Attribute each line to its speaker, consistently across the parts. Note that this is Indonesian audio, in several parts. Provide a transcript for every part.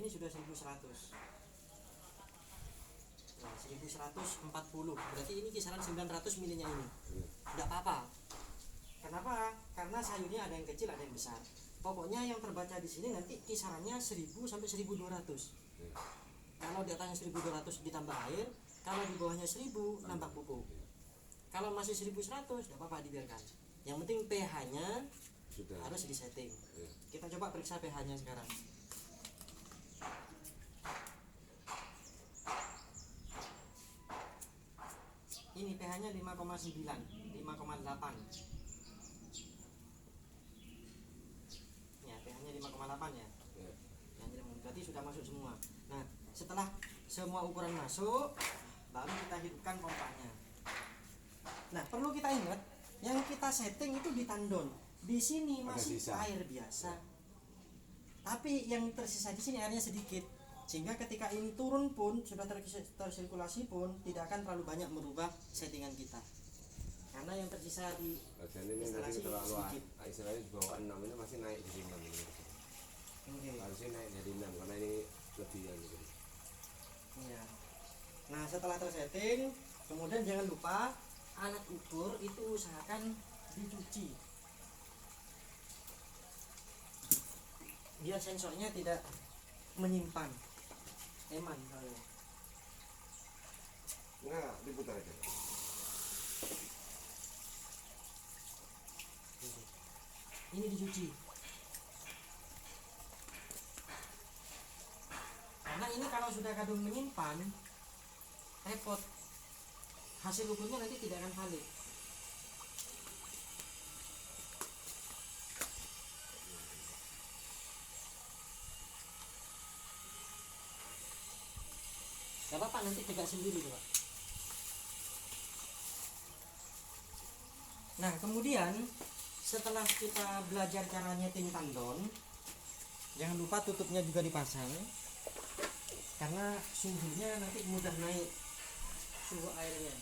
Speaker 1: sudah 1100. Nah, 1140. Berarti ini kisaran 900 milinya ini. Enggak apa-apa. Kenapa? Karena sayurnya ada yang kecil, ada yang besar. Pokoknya yang terbaca di sini nanti kisarannya 1000 sampai 1200. Kalau di atasnya 1200 ditambah air, kalau di bawahnya 1000 nambah pupuk. Kalau masih 1100 enggak apa-apa, dibiarkan. Yang penting pH-nya harus disetting. Kita coba periksa pH-nya sekarang. Ini pH-nya 5,9, 5,8. Ya, pH-nya 5,8 ya. Berarti sudah masuk semua. Nah, setelah semua ukuran masuk, baru kita hidupkan pompanya. Nah, perlu kita ingat, yang kita setting itu di tandon. Di sini masih air biasa. Tapi yang tersisa di sini airnya sedikit. Sehingga ketika ini turun pun, sudah tersirkulasi pun, tidak akan terlalu banyak merubah settingan kita. Karena yang tersisa di instalasi sedikit.
Speaker 2: Istilahnya di bawah 6 ini masih naik jadi 6 ini. Harusnya naik jadi 6 karena ini lebihan gitu.
Speaker 1: Ya. Nah, setelah tersetting, kemudian jangan lupa alat ukur itu usahakan dicuci. Biar sensornya tidak menyimpan eman kalau.
Speaker 2: Enggak, diputar aja.
Speaker 1: Ini dicuci. Karena ini kalau sudah kadung menyimpan, repot. Hasil ukurnya nanti tidak akan valid. Gak apa-apa, nanti tegak sendiri tuh, Pak. Nah, kemudian setelah kita belajar cara nyeting tandon, jangan lupa tutupnya juga dipasang, karena suhunya nanti mudah naik suhu airnya.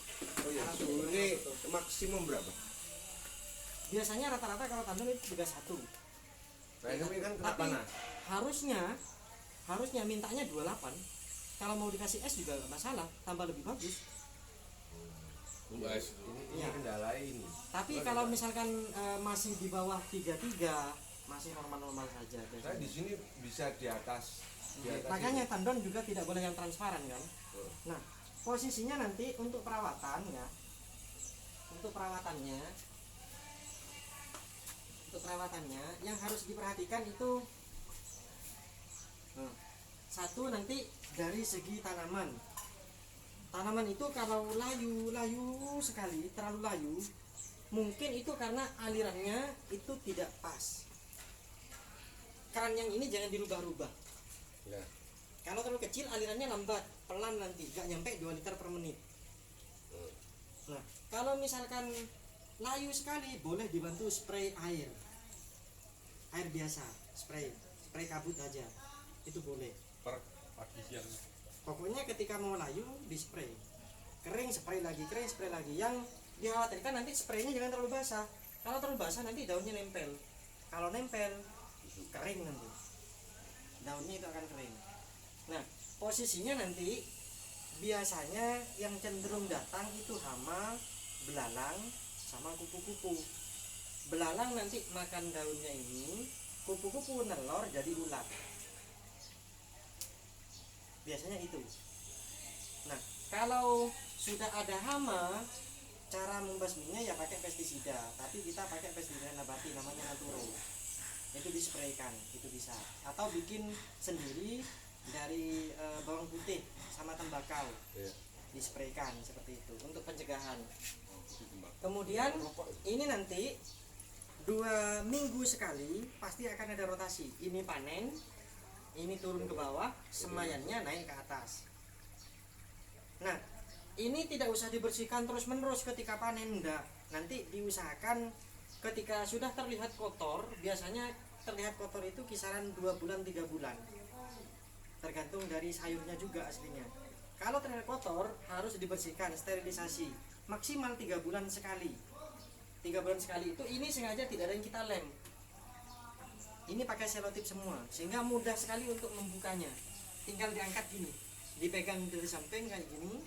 Speaker 2: Oh iya, suhu ini maksimum berapa?
Speaker 1: Biasanya rata-rata kalau tandon itu 31.
Speaker 2: Nah, ini kan kena
Speaker 1: Tapi
Speaker 2: panas.
Speaker 1: harusnya mintanya 28. Kalau mau dikasih es juga nggak masalah, tambah lebih bagus.
Speaker 2: Ini kendala ini.
Speaker 1: Tapi kalau misalkan masih di bawah 33, masih normal-normal saja.
Speaker 2: Saya di sini bisa di atas.
Speaker 1: Makanya tandon juga tidak boleh yang transparan kan. Nah, posisinya nanti untuk perawatan ya. Untuk perawatannya yang harus diperhatikan itu satu, nanti dari segi tanaman. Tanaman itu kalau layu sekali, terlalu layu, mungkin itu karena alirannya itu tidak pas. Keran yang ini jangan dirubah-rubah.
Speaker 2: Ya.
Speaker 1: Kalau terlalu kecil alirannya lambat, pelan nanti, gak nyampe 2 liter per menit. Nah, kalau misalkan layu sekali, boleh dibantu spray air biasa, spray kabut aja, itu boleh.
Speaker 3: Per pagi siang.
Speaker 1: Pokoknya ketika mau layu di spray, kering spray lagi. Yang dikhawatirkan nanti spraynya jangan terlalu basah. Kalau terlalu basah nanti daunnya nempel. Kalau nempel kering nanti, daunnya itu akan kering. Nah, posisinya nanti biasanya yang cenderung datang itu hama, belalang, sama kupu-kupu. Belalang nanti makan daunnya ini, kupu-kupu nelor jadi ulat. Biasanya itu. Nah, kalau sudah ada hama, cara membasminya ya pakai pestisida, tapi kita pakai pestisida nabati namanya Naturo. Itu dispraykan, itu bisa. Atau bikin sendiri dari bawang putih sama tembakau. Dispraykan seperti itu untuk pencegahan. Kemudian ini nanti 2 minggu sekali pasti akan ada rotasi. Ini panen, ini turun ke bawah, semayannya naik ke atas. Nah, ini tidak usah dibersihkan terus menerus ketika panen, enggak. Nanti diusahakan ketika sudah terlihat kotor, biasanya terlihat kotor itu kisaran 2 bulan 3 bulan, tergantung dari sayurnya juga aslinya. Kalau terlihat kotor harus dibersihkan, sterilisasi maksimal 3 bulan sekali. 3 bulan sekali itu ini sengaja tidak ada yang kita lem. Ini pakai selotip semua sehingga mudah sekali untuk membukanya. tinggal diangkat gini, dipegang dari samping kayak gini,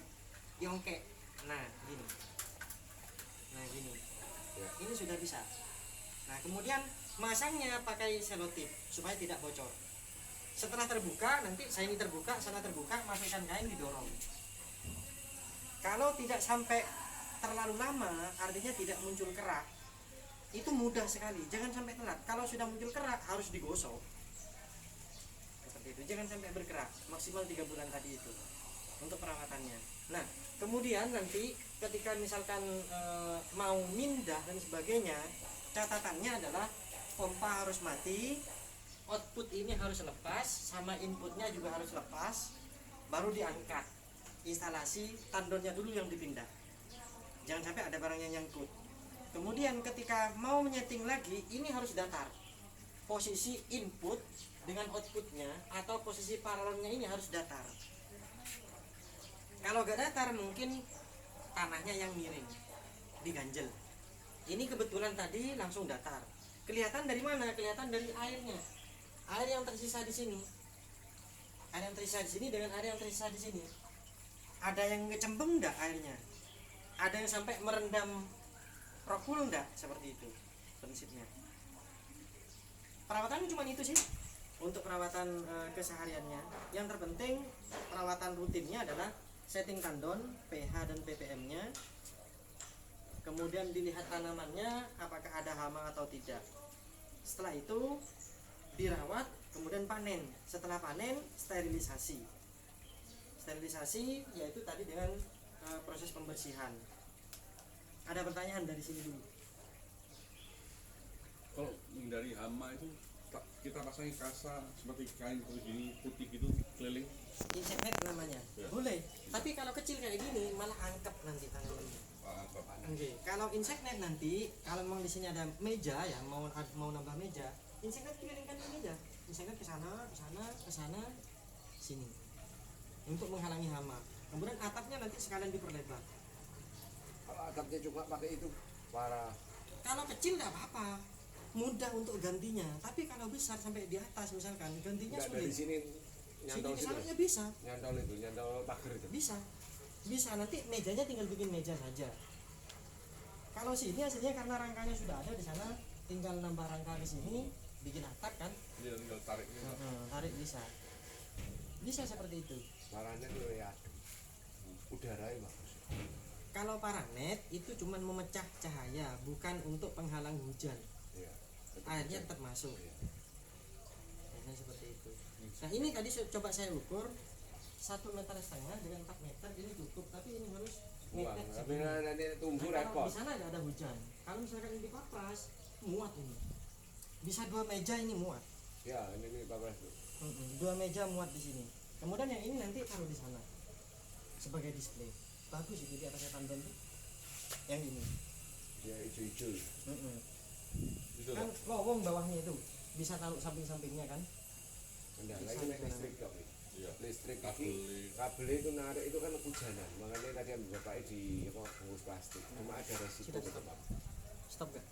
Speaker 1: diongkek. Nah gini, nah gini,
Speaker 2: Ya.
Speaker 1: ini sudah bisa. Nah kemudian masangnya pakai selotip supaya tidak bocor. Setelah terbuka, nanti saya ini terbuka, sana terbuka, masukkan kain, didorong. Kalau tidak sampai terlalu lama, artinya tidak muncul kerak, itu mudah sekali, jangan sampai telat. Kalau sudah muncul kerak harus digosok seperti itu, jangan sampai bergerak. Maksimal 3 bulan tadi itu untuk perawatannya. Nah kemudian nanti ketika misalkan mau mindah dan sebagainya, catatannya adalah pompa harus mati, output ini harus lepas, sama inputnya juga harus lepas, baru diangkat. Instalasi tandonnya dulu yang dipindah, jangan sampai ada barang yang nyangkut. Kemudian ketika mau menyeting lagi, ini harus datar. Posisi input dengan outputnya atau posisi paralelnya ini harus datar. Kalau gak datar mungkin tanahnya yang miring, diganjel. Ini kebetulan tadi langsung datar. Kelihatan dari mana? Kelihatan dari airnya. Air yang tersisa di sini, air yang tersisa di sini dengan air yang tersisa di sini. Ada yang ngecembeng enggak airnya? Ada yang sampai merendam rohul enggak? Seperti itu prinsipnya. Perawatan cuma itu sih untuk perawatan kesehariannya. Yang terpenting perawatan rutinnya adalah setting tandon, pH dan ppm-nya. Kemudian dilihat tanamannya apakah ada hama atau tidak. Setelah itu dirawat, kemudian panen. Setelah panen, sterilisasi. Sterilisasi yaitu tadi dengan proses pembersihan. Ada pertanyaan dari sini dulu.
Speaker 3: Kalau menghindari hama itu kita pasangi kasa seperti kain seperti gini putih gitu keliling.
Speaker 1: Insect net namanya.
Speaker 3: Ya.
Speaker 1: Boleh. Tapi kalau kecil kayak gini malah angkep nanti tanamannya. Oke. Kalau insect net nanti kalau memang di sini ada meja ya, mau nambah meja, insect net kelilingkan meja. Insect net ke sana, sini. Untuk menghalangi hama. Kemudian atapnya nanti sekalian diperlebar.
Speaker 2: Kalau atapnya cuma pakai itu parah.
Speaker 1: Kalau kecil tidak apa-apa, mudah untuk gantinya. Tapi kalau besar sampai di atas misalkan, gantinya
Speaker 2: Enggak dari
Speaker 1: sulit.
Speaker 2: sini nyantol
Speaker 1: Sini
Speaker 2: situ.
Speaker 1: sana ya bisa,
Speaker 2: Nyantol itu, nyantol pagar itu.
Speaker 1: bisa. Nanti mejanya tinggal bikin meja saja. Kalau sini hasilnya karena rangkanya sudah ada di sana, tinggal nambah rangka ke sini, bikin atap kan?
Speaker 3: Dia tinggal tarik ini.
Speaker 1: Tarik bisa seperti itu.
Speaker 2: Warnanya tuh ya adem. Udaranya bagus.
Speaker 1: Kalau paranet itu cuma memecah cahaya, bukan untuk penghalang hujan.
Speaker 2: Iya.
Speaker 1: Airnya tetap masuk.
Speaker 2: Iya.
Speaker 1: Biasanya seperti itu. Nah ini tadi coba saya ukur 1,5 meter dengan 4 meter ini cukup, tapi ini harus
Speaker 2: Wah,
Speaker 1: ngepet
Speaker 2: tapi
Speaker 1: segini.
Speaker 2: nanti tumbuh
Speaker 1: Nah, kalau
Speaker 2: repot.
Speaker 1: di sana nggak ada hujan. Kalau misalkan ini dipapras, muat ini. Bisa 2 meja ini muat.
Speaker 2: Ya, ini bagus.
Speaker 1: 2 meja muat di sini. Kemudian yang ini nanti taruh di sana sebagai display. Bagus itu di atasnya tandon tuh. Yang ini.
Speaker 2: Dia hijau-hijau.
Speaker 3: Itu
Speaker 1: Kan lowong bawahnya itu. Bisa taruh samping-sampingnya kan.
Speaker 2: Kendala ini naik listrik kok.
Speaker 3: Iya.
Speaker 2: Listrik
Speaker 3: Kabel.
Speaker 2: kabel itu narik itu kan hujanan. Makanya tadi bapaknya di apa bungkus plastik. Cuma ada resiko
Speaker 1: Sudah,
Speaker 2: tetap.
Speaker 1: Stop gak?